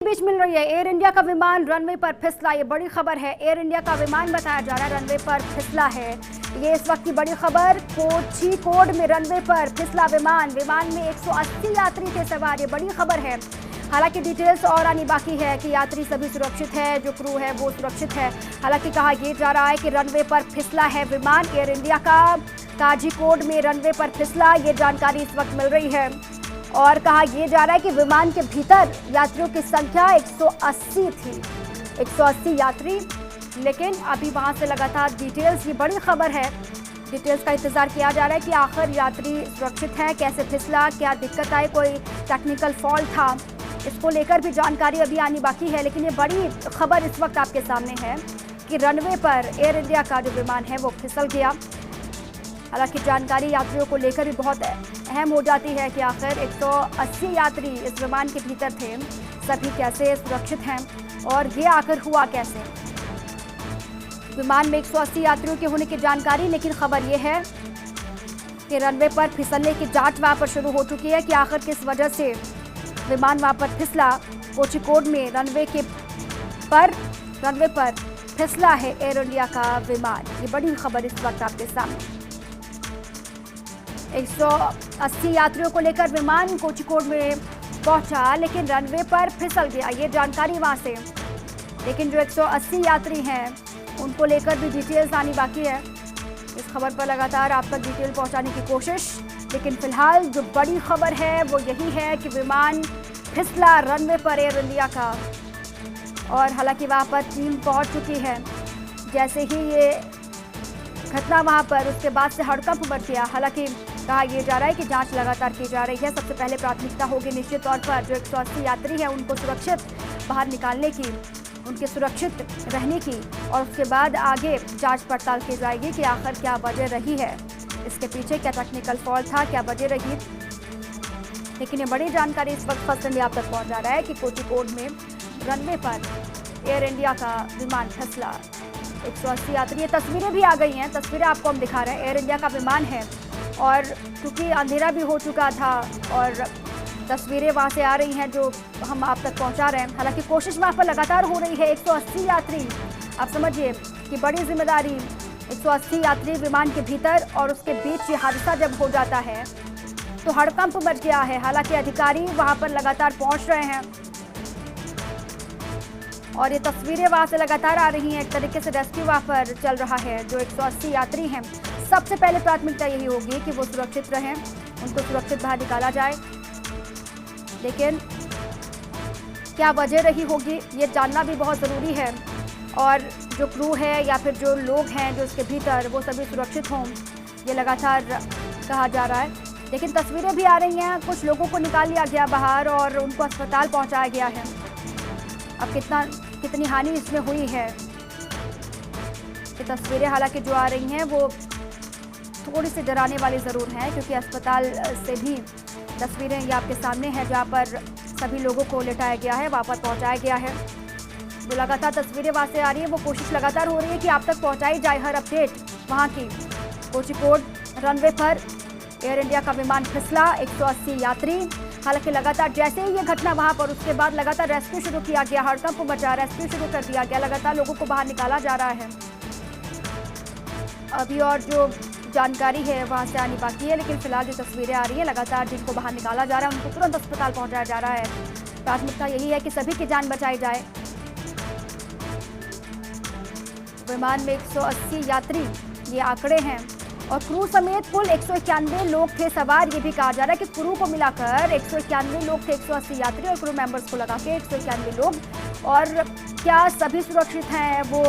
बीच मिल रही है। Air India का विमान रनवे पर फिसला, ये बड़ी खबर है। एयर इंडिया का विमान बताया जा रहा है रनवे पर फिसला है। ये इस वक्त की बड़ी खबर। कोझिकोड में रनवे पर फिसला विमान में 180 यात्री थे सवार, ये बड़ी खबर है। हालांकि डिटेल्स और आनी बाकी है कि यात्री सभी सुरक्षित है, जो क्रू है वो सुरक्षित है। हालांकि कहा यह जा रहा है कि रनवे पर फिसला है विमान एयर इंडिया का। कोझिकोड में रनवे पर फिसला, ये जानकारी इस वक्त मिल रही है। और कहा यह जा रहा है कि विमान के भीतर यात्रियों की संख्या 180 थी, 180 यात्री। लेकिन अभी वहां से लगातार डिटेल्स, ये बड़ी खबर है, डिटेल्स का इंतजार किया जा रहा है कि आखिर यात्री सुरक्षित है, कैसे फिसला, क्या दिक्कत आई, कोई टेक्निकल फॉल्ट था, इसको लेकर भी जानकारी अभी आनी बाकी है। लेकिन ये बड़ी खबर इस वक्त आपके सामने है कि रनवे पर एयर इंडिया का जो विमान है वो फिसल गया। हालांकि जानकारी यात्रियों को लेकर भी बहुत अहम हो जाती है कि आखिर 180 यात्री इस विमान के भीतर थे, सभी कैसे सुरक्षित हैं और ये आखिर हुआ कैसे। विमान में 180 यात्रियों के होने की जानकारी, लेकिन खबर ये है कि रनवे पर फिसलने की जांच वहां पर शुरू हो चुकी है कि आखिर किस वजह से विमान वहां पर फिसला। कोझिकोड में रनवे पर फिसला है एयर इंडिया का विमान, ये बड़ी खबर इस वक्त आपके सामने। 180 यात्रियों को लेकर विमान कोझिकोड में पहुंचा, लेकिन रनवे पर फिसल गया, ये जानकारी वहां से। लेकिन जो 180 यात्री हैं उनको लेकर भी डिटेल्स आनी बाकी है। इस खबर पर लगातार आप तक डिटेल पहुंचाने की कोशिश, लेकिन फिलहाल जो बड़ी खबर है वो यही है कि विमान फिसला रनवे पर एयर इंडिया का। और हालांकि वहां पर टीम पहुंच चुकी है। जैसे ही ये घटना वहां पर, उसके बाद से हड़कंप मच गया। हालांकि कहा यह जा रहा है कि जांच लगातार की जा रही है। सबसे पहले प्राथमिकता होगी निश्चित तौर पर जो 180 यात्री हैं उनको सुरक्षित बाहर निकालने की, उनके सुरक्षित रहने की, और उसके बाद आगे जांच पड़ताल की जाएगी कि आखिर क्या वजह रही है, इसके पीछे क्या टेक्निकल फॉल्ट था, क्या वजह रही। लेकिन ये बड़ी जानकारी इस वक्त फर्स्ट इंडिया तक पहुंच जा रहा है कि कोझिकोड में रनवे पर एयर इंडिया का विमान फिसला, 180 यात्री। ये तस्वीरें भी आ गई हैं, तस्वीरें आपको हम दिखा रहे हैं। एयर इंडिया का विमान है और क्योंकि अंधेरा भी हो चुका था और तस्वीरें वहाँ से आ रही हैं जो हम आप तक पहुँचा रहे हैं। हालांकि कोशिश वहाँ पर लगातार हो रही है। 180 यात्री, आप समझिए कि बड़ी जिम्मेदारी, 180 यात्री विमान के भीतर, और उसके बीच ये हादसा जब हो जाता है तो हड़कंप मच गया है। हालांकि अधिकारी वहाँ पर लगातार पहुँच रहे हैं और ये तस्वीरें वहाँ से लगातार आ रही हैं। एक तरीके से रेस्क्यू वहाँ पर चल रहा है। जो 180 यात्री हैं, सबसे पहले प्राथमिकता यही होगी कि वो सुरक्षित रहें, उनको सुरक्षित बाहर निकाला जाए। लेकिन क्या वजह रही होगी ये जानना भी बहुत ज़रूरी है, और जो क्रू है या फिर जो लोग हैं जो इसके भीतर, वो सभी सुरक्षित हों, ये लगातार कहा जा रहा है। लेकिन तस्वीरें भी आ रही हैं, कुछ लोगों को निकाल लिया गया बाहर और उनको अस्पताल पहुँचाया गया है। अब कितनी हानि इसमें हुई है, ये तस्वीरें हालांकि जो आ रही हैं वो थोड़ी सी डराने वाली ज़रूर हैं, क्योंकि अस्पताल से भी तस्वीरें ये आपके सामने हैं जहां पर सभी लोगों को लेटाया गया है, वापस पहुंचाया गया है। जो लगातार तस्वीरें वहां से आ रही है, वो कोशिश लगातार हो रही है कि आप तक पहुंचाई जाए हर अपडेट वहां की। कोझिकोड रनवे पर एयर इंडिया का विमान फिसला, 180 यात्री। हालांकि लगातार जैसे ही ये घटना वहां पर, उसके बाद लगातार रेस्क्यू शुरू किया गया, हड़कंप मचा, रेस्क्यू शुरू कर दिया गया, लगातार लोगों को बाहर निकाला जा रहा है। अभी और जो जानकारी है वहां से आनी बाकी है, लेकिन फिलहाल जो तस्वीरें आ रही हैं, लगातार जिनको बाहर निकाला जा रहा है उनको तुरंत अस्पताल पहुंचाया जा रहा है। प्राथमिकता यही है कि सभी की जान बचाई जाए। विमान में 180 यात्री, ये आंकड़े हैं, और क्रू समेत कुल 191 लोग थे सवार। ये भी कहा जा रहा है कि क्रू को मिलाकर 191 लोग थे, 180 यात्री और क्रू मेंबर्स को लगा के 191 लोग। और क्या सभी सुरक्षित हैं, वो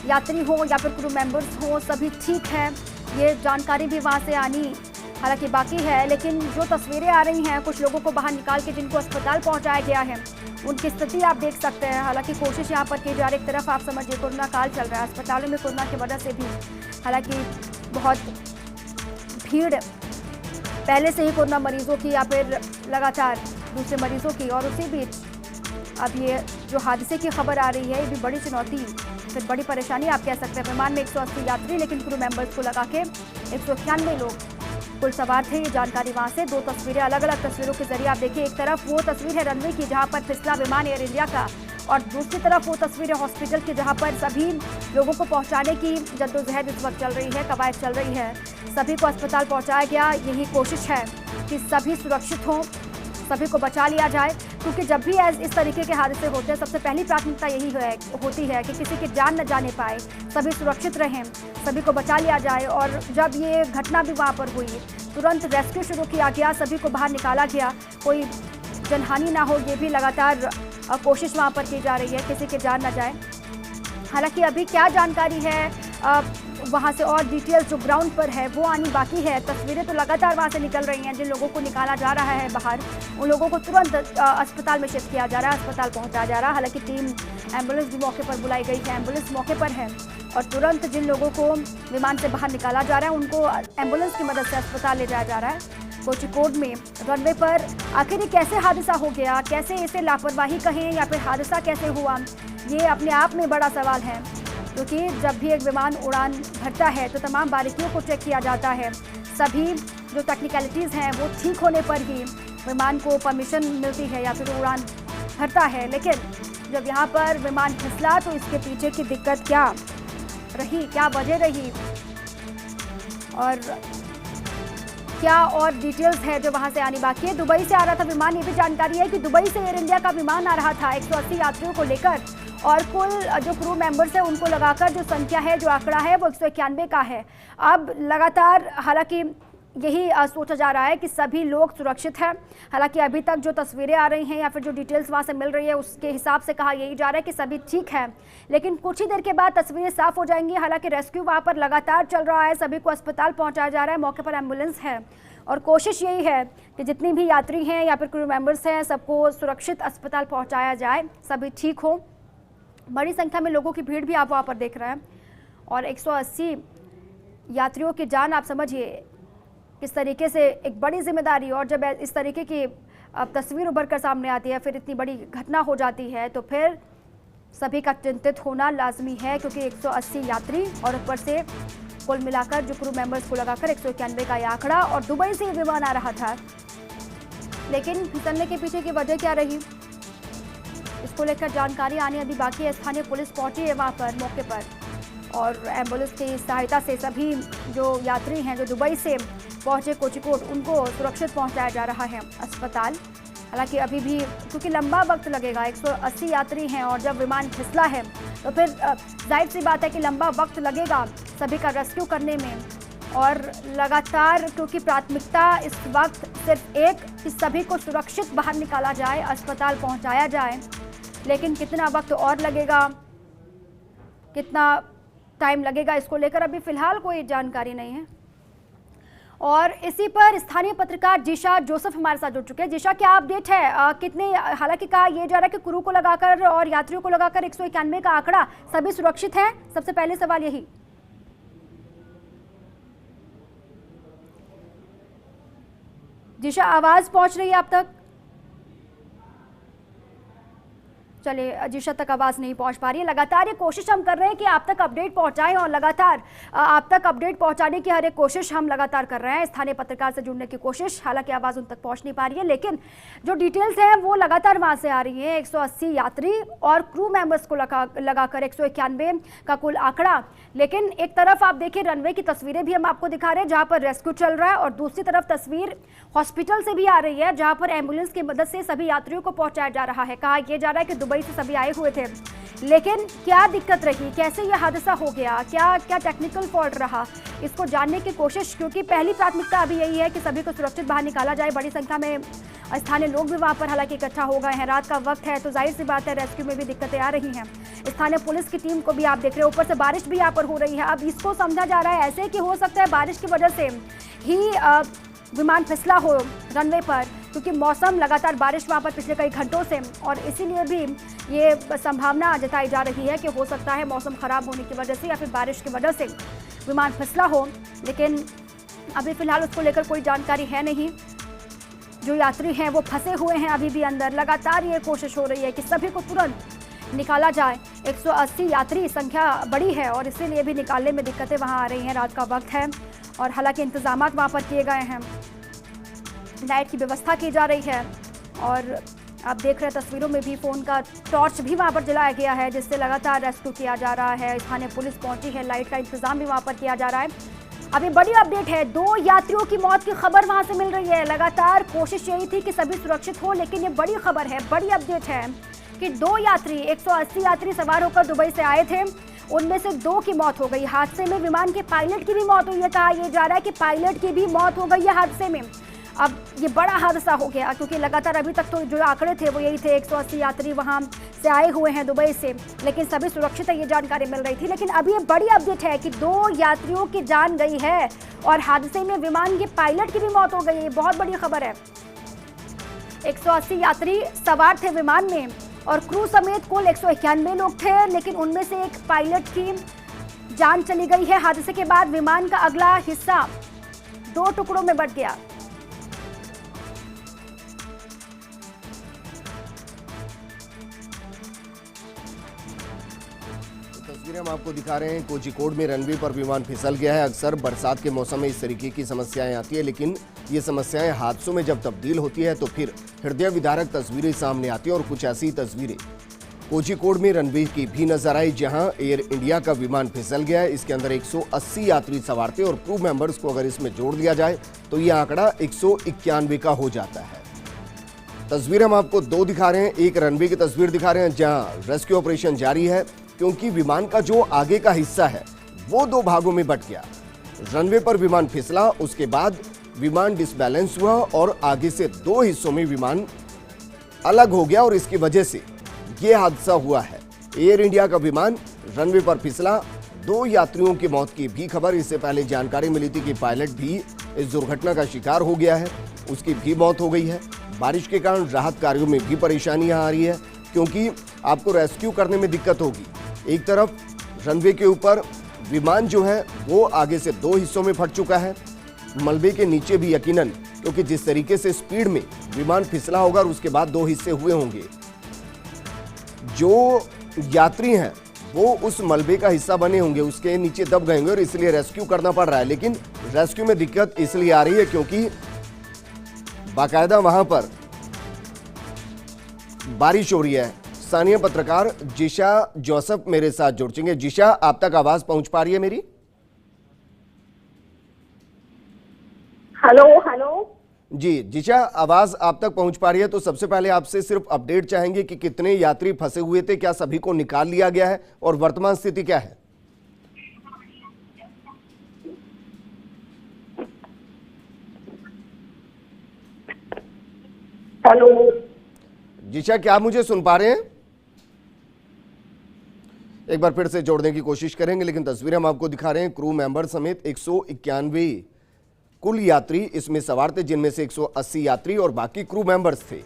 यात्री हो या फिर क्रू मेंबर्स हो, सभी ठीक हैं, ये जानकारी भी वहाँ से आनी हालांकि बाकी है। लेकिन जो तस्वीरें आ रही हैं, कुछ लोगों को बाहर निकाल के जिनको अस्पताल पहुँचाया गया है, उनकी स्थिति आप देख सकते हैं। हालांकि कोशिश यहाँ पर की जा रही, एक तरफ आप समझिए कोरोना काल चल रहा है, अस्पतालों में कोरोना की वजह से भी हालांकि बहुत भीड़ पहले से ही कोरोना मरीजों की या फिर लगातार दूसरे मरीजों की, और उसी बीच अब ये जो हादसे की खबर आ रही है, ये भी बड़ी चुनौती, फिर बड़ी परेशानी आप कह सकते हैं। विमान में 180 यात्री, लेकिन क्रू मेंबर्स को लगा के 191 लोग बिल्कुल सवार थे। ये जानकारी वहां से, दो तस्वीरें, अलग अलग तस्वीरों के जरिए आप देखिए। एक तरफ वो तस्वीर है रनवे की जहां पर फिसला विमान एयर इंडिया का, और दूसरी तरफ वो तस्वीर है हॉस्पिटल की जहां पर सभी लोगों को पहुंचाने की जद्दोजहद इस वक्त चल रही है, कवायद चल रही है। सभी को अस्पताल पहुंचाया गया। यही कोशिश है कि सभी सुरक्षित हों, सभी को बचा लिया जाए, क्योंकि जब भी इस तरीके के हादसे होते हैं सबसे पहली प्राथमिकता यही होती है कि किसी की जान न जाने पाए, सभी सुरक्षित रहें, सभी को बचा लिया जाए। और जब ये घटना भी वहाँ पर हुई, तुरंत रेस्क्यू शुरू किया गया, सभी को बाहर निकाला गया, कोई जनहानि ना हो, ये भी लगातार कोशिश वहाँ पर की जा रही है, किसी की जान न जाए। हालांकि अभी क्या जानकारी है वहाँ से और डिटेल्स जो ग्राउंड पर है वो आनी बाकी है। तस्वीरें तो लगातार वहाँ से निकल रही हैं। जिन लोगों को निकाला जा रहा है बाहर, उन लोगों को तुरंत अस्पताल में शिफ्ट किया जा रहा है, अस्पताल पहुँचाया जा रहा है। हालांकि टीम एम्बुलेंस भी मौके पर बुलाई गई है, एम्बुलेंस मौके पर है, और तुरंत जिन लोगों को विमान से बाहर निकाला जा रहा है उनको एम्बुलेंस की मदद से अस्पताल ले जाया जा रहा है। कोझिकोड में रनवे पर आखिर ये कैसे हादसा हो गया, कैसे इसे लापरवाही कहें या फिर हादसा कैसे हुआ, ये अपने आप में बड़ा सवाल है। क्योंकि जब भी एक विमान उड़ान भरता है तो तमाम बारीकियों को चेक किया जाता है। सभी जो टेक्निकलिटीज़ हैं वो ठीक होने पर ही विमान को परमिशन मिलती है या फिर उड़ान भरता है। लेकिन जब यहाँ पर विमान फिसला तो इसके पीछे की दिक्कत क्या रही, क्या वजह रही, और क्या और डिटेल्स है जो वहाँ से आनी बाकी है। दुबई से आ रहा था विमान, ये भी जानकारी है कि दुबई से एयर इंडिया का विमान आ रहा था 180 यात्रियों को लेकर, और कुल जो क्रू मेंबर्स हैं उनको लगाकर जो संख्या है, जो आंकड़ा है वो 191 का है। अब लगातार हालांकि यही सोचा जा रहा है कि सभी लोग सुरक्षित हैं। हालांकि अभी तक जो तस्वीरें आ रही हैं या फिर जो डिटेल्स वहाँ से मिल रही है उसके हिसाब से कहा यही जा रहा है कि सभी ठीक है, लेकिन कुछ ही देर के बाद तस्वीरें साफ हो जाएंगी। हालांकि रेस्क्यू वहाँ पर लगातार चल रहा है, सभी को अस्पताल पहुँचाया जा रहा है, मौके पर एम्बुलेंस है, और कोशिश यही है कि जितनी भी यात्री हैं या फिर क्रू मेंबर्स हैं सबको सुरक्षित अस्पताल पहुँचाया जाए, सभी ठीक हो। बड़ी संख्या में लोगों की भीड़ भी आप वहाँ पर देख रहे हैं, और 180 यात्रियों की जान, आप समझिए किस तरीके से एक बड़ी जिम्मेदारी। और जब इस तरीके की तस्वीर उभर कर सामने आती है, फिर इतनी बड़ी घटना हो जाती है, तो फिर सभी का चिंतित होना लाजमी है। क्योंकि 180 यात्री और ऊपर से कुल मिलाकर जो क्रू मेंबर्स को लगाकर 191 का ये आंकड़ा, और दुबई से ये विमान आ रहा था। लेकिन फिसलने के पीछे की वजह क्या रही, इसको लेकर जानकारी आनी अभी बाकी है। स्थानीय पुलिस पहुंची है वहां पर मौके पर, और एम्बुलेंस की सहायता से सभी जो यात्री हैं जो दुबई से पहुंचे कोझिकोड, उनको सुरक्षित पहुंचाया जा रहा है अस्पताल। हालांकि अभी भी क्योंकि लंबा वक्त लगेगा, 180 यात्री हैं और जब विमान फिसला है तो फिर जाहिर सी बात है कि लंबा वक्त लगेगा सभी का रेस्क्यू करने में। और लगातार क्योंकि प्राथमिकता इस वक्त सिर्फ एक कि सभी को सुरक्षित बाहर निकाला जाए, अस्पताल पहुंचाया जाए। लेकिन कितना वक्त और लगेगा, कितना टाइम लगेगा, इसको लेकर अभी फिलहाल कोई जानकारी नहीं है। और इसी पर स्थानीय पत्रकार जिशा जोसेफ हमारे साथ जुड़ चुके हैं। जिशा, क्या अपडेट है? कितने, हालांकि कहा यह जा रहा है कि क्रू को लगाकर और यात्रियों को लगाकर 191 का आंकड़ा, सभी सुरक्षित हैं? सबसे पहले सवाल यही। जिशा, आवाज पहुंच रही है आप तक? चलिए, जिशा तक आवाज़ नहीं पहुंच पा रही है। लगातार ये कोशिश हम कर रहे हैं कि आप तक अपडेट पहुंचाएं, और लगातार आप तक अपडेट पहुंचाने की हर एक कोशिश हम लगातार कर रहे हैं, स्थानीय पत्रकार से जुड़ने की कोशिश। हालांकि आवाज़ उन तक पहुंच नहीं पा रही है, लेकिन जो डिटेल्स हैं वो लगातार वहां से आ रही है। 180 यात्री और क्रू मेंबर्स को लगाकर 191 का कुल आंकड़ा। लेकिन एक तरफ आप देखिए रनवे की तस्वीरें भी हम आपको दिखा रहे हैं जहाँ पर रेस्क्यू चल रहा है, और दूसरी तरफ तस्वीर हॉस्पिटल से भी आ रही है जहाँ पर एम्बुलेंस की मदद से सभी यात्रियों को पहुँचाया जा रहा है। कहा यह जा रहा है कि दुबई से सभी आए हुए थे, लेकिन क्या दिक्कत रही, कैसे यह हादसा हो गया, क्या टेक्निकल फॉल्ट रहा, इसको जानने की कोशिश। क्योंकि पहली प्राथमिकता अभी यही है कि सभी को सुरक्षित बाहर निकाला जाए। बड़ी संख्या में स्थानीय लोग भी वहां पर हालांकि इकट्ठा हो गए हैं, रात का वक्त है, तो जाहिर सी बात है रेस्क्यू में भी दिक्कतें आ रही हैं। स्थानीय पुलिस की टीम को भी आप देख रहे हो, ऊपर से बारिश भी यहाँ पर हो रही है। अब इसको समझा जा रहा है ऐसे कि हो सकता है बारिश की वजह से ही विमान फिसला हो रनवे पर, क्योंकि मौसम लगातार बारिश वहाँ पर पिछले कई घंटों से, और इसीलिए भी ये संभावना जताई जा रही है कि हो सकता है मौसम खराब होने की वजह से या फिर बारिश की वजह से विमान फिसला हो। लेकिन अभी फिलहाल उसको लेकर कोई जानकारी है नहीं। जो यात्री हैं वो फंसे हुए हैं अभी भी अंदर। लगातार ये कोशिश हो रही है कि सभी को तुरंत निकाला जाए। 180 यात्री संख्या बड़ी है और इसीलिए भी निकालने में दिक्कतें वहाँ आ रही हैं। रात का वक्त है और हालांकि इंतजाम वहाँ पर किए गए हैं, लाइट की व्यवस्था की जा रही है और आप देख रहे हैं तस्वीरों में भी फ़ोन का टॉर्च भी वहाँ पर जलाया गया है, जिससे लगातार रेस्क्यू किया जा रहा है। स्थानीय पुलिस पहुंची है, लाइट का इंतजाम भी वहाँ पर किया जा रहा है। अभी बड़ी अपडेट है, 2 यात्रियों की मौत की खबर वहाँ से मिल रही है। लगातार कोशिश यही थी कि सभी सुरक्षित हो, लेकिन ये बड़ी खबर है, बड़ी अपडेट है कि 2 यात्री 180 यात्री सवार होकर दुबई से आए थे, उनमें से 2 की मौत हो गई। हादसे में विमान के पायलट की भी मौत हुई है। कहा यह जा रहा है कि पायलट की भी मौत हो गई है हादसे में। अब ये बड़ा हादसा हो गया क्योंकि लगातार अभी तक तो जो आंकड़े थे वो यही थे, 180 यात्री वहां से आए हुए हैं दुबई से, लेकिन सभी सुरक्षित है, ये जानकारी मिल रही थी। लेकिन अभी ये बड़ी अपडेट है कि 2 यात्रियों की जान गई है और हादसे में विमान के पायलट की भी मौत हो गई है। बहुत बड़ी खबर है। 180 यात्री सवार थे विमान में और क्रू समेत कुल 191 लोग थे, लेकिन उनमें से एक पायलट की जान चली गई है। हादसे के बाद विमान का अगला हिस्सा 2 टुकड़ों में बंट गया। तस्वीरें हम आपको दिखा रहे हैं, कोझिकोड में रनवे पर विमान फिसल गया है। अक्सर बरसात के मौसम में इस तरीके की समस्याएं आती है, लेकिन ये समस्याएं हादसों में जब तब्दील होती है तो फिर हृदय विदारक तस्वीरें सामने आती है। और कुछ ऐसी तस्वीरें कोझिकोड में रनवे की भी नजर आई, जहां एयर इंडिया का विमान फिसल गया है। इसके अंदर 180 यात्री सवार थे और क्रू मेंबर्स को अगर इसमें जोड़ दिया जाए तो यह आंकड़ा 191 का हो जाता है। तस्वीर हम आपको 2 दिखा रहे हैं। एक रनवे की तस्वीर दिखा रहे हैं जहां रेस्क्यू ऑपरेशन जारी है, क्योंकि विमान का जो आगे का हिस्सा है वो 2 भागों में बट गया। रनवे पर विमान फिसला, उसके बाद विमान डिसबैलेंस हुआ और आगे से 2 हिस्सों में विमान अलग हो गया और इसकी वजह से यह हादसा हुआ है। एयर इंडिया का विमान रनवे पर फिसला, 2 यात्रियों की मौत की भी खबर इससे पहले जानकारी मिली थी कि पायलट भी इस दुर्घटना का शिकार हो गया है, उसकी भी मौत हो गई है। बारिश के कारण राहत कार्यों में भी परेशानियां आ रही है, क्योंकि आपको रेस्क्यू करने में दिक्कत होगी। एक तरफ रनवे के ऊपर विमान जो है वो आगे से 2 हिस्सों में फट चुका है, मलबे के नीचे भी यकीनन, क्योंकि जिस तरीके से स्पीड में विमान फिसला होगा और उसके बाद 2 हिस्से हुए होंगे, जो यात्री हैं वो उस मलबे का हिस्सा बने होंगे, उसके नीचे दब गए होंगे और इसलिए रेस्क्यू करना पड़ रहा है। लेकिन रेस्क्यू में दिक्कत इसलिए आ रही है क्योंकि बाकायदा वहां पर बारिश हो रही है। स्थानीय पत्रकार जिशा जोसेफ मेरे साथ जुड़ चुके। जिशा, आप तक आवाज पहुंच पा रही है मेरी? हेलो हेलो जी जिशा, आवाज आप तक पहुंच पा रही है। तो सबसे पहले आपसे सिर्फ अपडेट चाहेंगे कि कितने यात्री फंसे हुए थे, क्या सभी को निकाल लिया गया है और वर्तमान स्थिति क्या है? हेलो जिशा, क्या आप मुझे सुन पा रहे हैं? एक बार फिर से जोड़ने की कोशिश करेंगे, लेकिन तस्वीरें हम आपको दिखा रहे हैं। क्रू मेंबर समेत 191 कुल यात्री इसमें सवार थे, जिनमें से 180 यात्री और बाकी क्रू मेंबर्स थे।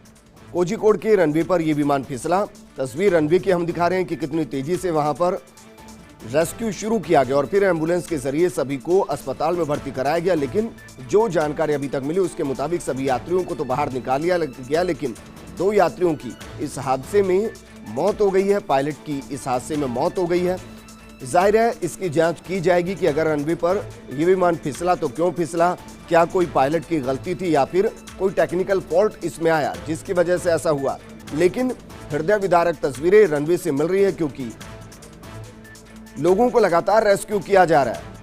कोझिकोड के रनवे पर यह विमान फिसला। तस्वीर रनवे की हम दिखा रहे हैं कि कितनी तेजी से वहां पर रेस्क्यू शुरू किया गया और फिर एम्बुलेंस के जरिए सभी को अस्पताल में भर्ती कराया गया। लेकिन जो जानकारी अभी तक मिली उसके मुताबिक सभी यात्रियों को तो बाहर निकाल लिया गया, लेकिन 2 यात्रियों की इस हादसे में मौत हो गई है। पायलट की इस हादसे में मौत हो गई है। जाहिर है इसकी जांच की जाएगी कि अगर रनवे पर यह विमान फिसला तो क्यों फिसला, क्या कोई पायलट की गलती थी या फिर कोई टेक्निकल फॉल्ट इसमें आया जिसकी वजह से ऐसा हुआ। लेकिन हृदय विदारक तस्वीरें रनवे से मिल रही है, क्योंकि लोगों को लगातार रेस्क्यू किया जा रहा है।